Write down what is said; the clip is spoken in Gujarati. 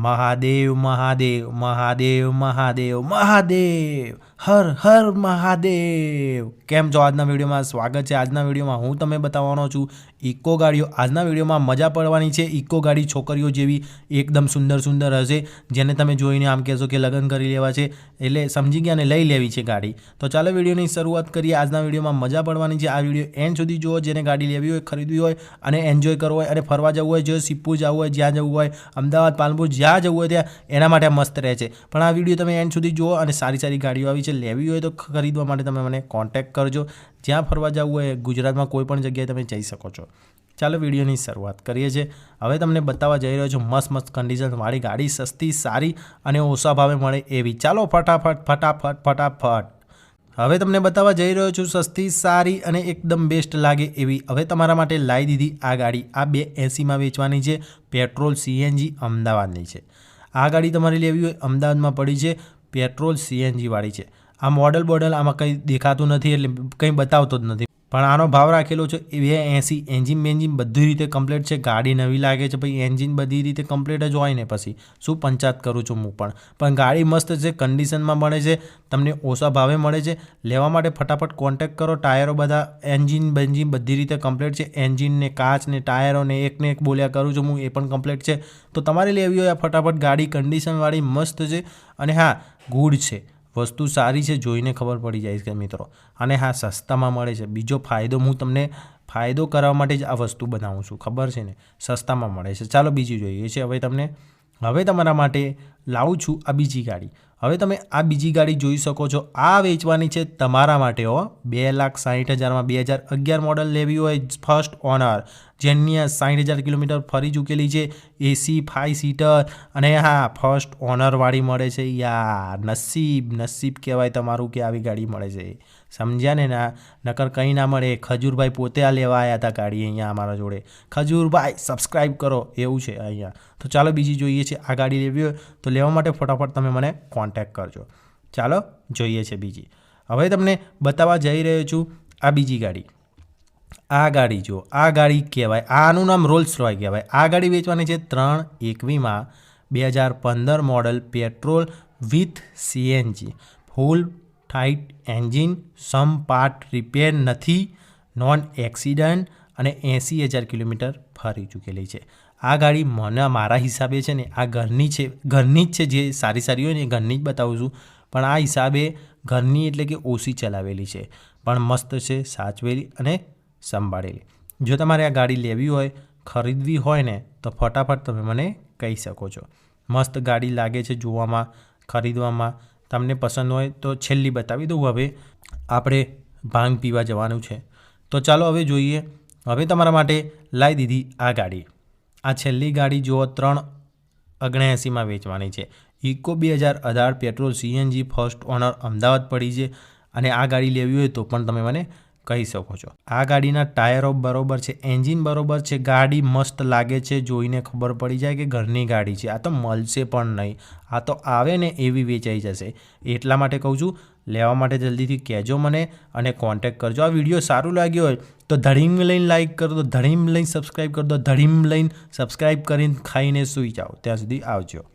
મહાદેવ મહાદેવ મહાદેવ મહાદેવ મહાદેવ હર હર મહાદેવ। કેમ છો? આજના વિડીયોમાં સ્વાગત છે। આજના વિડીયોમાં હું તમને બતાવવાનો છું ઇકો ગાડીઓ। આજના વિડીયોમાં મજા પડવાની છે। ઇકો ગાડી છોકરીઓ જેવી એકદમ સુંદર સુંદર હશે, જેને તમે જોઈને આમ કહેશો કે લગ્ન કરી લેવા છે, એટલે સમજી ગયા ને લઈ લેવી છે ગાડી। તો ચાલો વિડીયોની શરૂઆત કરીએ। આજના વિડીયોમાં મજા પડવાની છે। આ વિડીયો એન્ડ સુધી જુઓ। જેને ગાડી લેવી હોય, ખરીદવી હોય અને એન્જોય કરવો હોય અને ફરવા જવું હોય, જો સિપ્પુ જવું હોય, જ્યાં જવું હોય, અમદાવાદ, પાલનપુર, જ્યાં જવું હોય ત્યાં, એના માટે મસ્ત રહે છે। પણ આ વિડીયો તમે એન્ડ સુધી જુઓ અને સારી સારી ગાડીઓ આવી છે, લેવી હોય તો ખરીદવા માટે તમે મને કોન્ટેક્ટ કરજો। જ્યાં ફરવા જવું હોય ગુજરાતમાં કોઈ પણ જગ્યાએ તમે જઈ શકો છો। ચાલો વિડીયોની શરૂઆત કરીએ છીએ। હવે તમને બતાવવા જઈ રહ્યો છું મસ્ત મસ્ત કન્ડિશનવાળી ગાડી, સસ્તી, સારી અને ઓછા ભાવે મળે એવી। ચાલો ફટાફટ ફટાફટ ફટાફટ હવે તમને બતાવવા જઈ રહ્યો છું સસ્તી, સારી અને એકદમ બેસ્ટ લાગે એવી। હવે તમારા માટે લાવી દીધી આ ગાડી। આ 280માં વેચવાની છે, પેટ્રોલ CNG અમદાવાદની છે। આ ગાડી તમારે લેવી હોય અમદાવાદમાં પડી છે, પેટ્રોલ CNG વાળી છે। આ મોડલ આમાં કંઈ દેખાતું નથી, એટલે કંઈ બતાવતો જ નથી, પણ આનો ભાવ રાખેલો છે 280। એન્જિન બેન્જિન બધી રીતે કમ્પ્લીટ છે, ગાડી નવી લાગે છે ભાઈ। એન્જિન બધી રીતે કમ્પ્લીટ જ હોય ને પછી શું પંચાત કરું છું હું પણ ગાડી મસ્ત છે, કન્ડિશનમાં મળે છે, તમને ઓછા ભાવે મળે છે। લેવા માટે ફટાફટ કોન્ટેક્ટ કરો। ટાયરો બધા એન્જિન બેન્જિન બધી રીતે કમ્પ્લીટ છે, એન્જિન ને કાચ ને ટાયરો ને એકને એક બોલ્યા કરું છું હું, એ પણ કમ્પ્લીટ છે। તો તમારે લેવી હોય ફટાફટ ગાડી, કન્ડિશનવાળી મસ્ત છે અને હા ગુડ છે, વસ્તુ સારી છે, જોઈને ખબર પડી જાય છે મિત્રો। અને હા સસ્તામાં મળે છે। બીજો ફાયદો હું તમને ફાયદો કરવા માટે જ આ વસ્તુ બનાવું છું, ખબર છે ને, સસ્તામાં મળે છે। ચાલો બીજી જોઈએ છે। હવે તમારા માટે લાવું છું આ બીજી ગાડી। હવે તમે આ બીજી ગાડી જોઈ શકો છો। આ વેચવાની છે તમારા માટે 2,60,000માં 2011 મોડલ લેવી હોય, ફર્સ્ટ ઓનર, જેની 60,000 કિલોમીટર ફરી ચૂકેલી છે, AC 5 સીટર અને હા ફર્સ્ટ ઓનરવાળી મળે છે। યાર નસીબ કહેવાય તમારું કે આવી ગાડી મળે છે, સમજ્યા ને? ના નકર કંઈ ના મળે। ખજૂરભાઈ પોતે આ લેવા આવ્યા હતા ગાડી અહીંયા અમારા જોડે। ખજૂરભાઈ સબસ્ક્રાઈબ કરો, એવું છે અહીંયા। તો ચાલો બીજી જોઈએ છે। આ ગાડી લેવી હોય તો લેવા માટે ફટાફટ તમે મને કોન્ટેક્ટ કરજો। ચાલો જોઈએ છે બીજી। હવે તમને બતાવવા જઈ રહ્યો છું આ બીજી ગાડી। આ ગાડી જો, આ ગાડી કહેવાય, આનું નામ રોલ્સ રોય કહેવાય। આ ગાડી વેચવાની છે 3,21માં 2015 model, petrol with CNG, full tight engine, some part repair નથી, નોન એક્સિડન્ટ અને 80,000 કિલોમીટર ફરી ચૂકેલી છે। આ ગાડી મારા હિસાબે છે ને આ ઘરની જ છે, જે સારી સારી હોય ને એ ઘરની જ બતાવું છું, પણ આ હિસાબે ઘરની એટલે કે ઓછી ચલાવેલી છે, પણ મસ્ત છે, સાચવેલી અને સંભાળેલી। જો તમારે આ ગાડી લેવી હોય, ખરીદવી હોય ને તો ફટાફટ તમે મને કહી શકો છો। મસ્ત ગાડી લાગે છે જોવામાં, ખરીદવામાં। તમને પસંદ હોય તો છેલ્લી બતાવી દઉં। હવે આપણે ભાંગ પીવા જવાનું છે, તો ચાલો હવે જોઈએ। હવે તમારા માટે લાવી દીધી આ ગાડી। આ છેલ્લી ગાડી જુઓ, 3,79માં વેચવાની છે, Eeco 2018 petrol CNG first owner, Ahmedabad પડી છે। અને આ ગાડી લેવી હોય તો પણ તમે મને કહી શકો છો। આ ગાડીના ટાયરો બરોબર છે, એન્જિન બરોબર છે, ગાડી મસ્ત લાગે છે, જોઈને ખબર પડી જાય કે ઘરની ગાડી છે। આ તો મળશે પણ નહીં, આ તો આવે ને એવી વેચાઈ જશે। એટલા માટે કહું છું, લેવા માટે જલ્દીથી કહેજો મને અને કોન્ટેક્ટ કરજો। આ વિડીયો સારું લાગ્યો હોય તો ધડીમ લઈને લાઇક કરી દો, ધડીમ લઈને સબસ્ક્રાઈબ કરી દો, ધડીમ લઈને સબસ્ક્રાઈબ કરીને ખાઈને સૂઈ જાઓ। ત્યાં સુધી આવજો।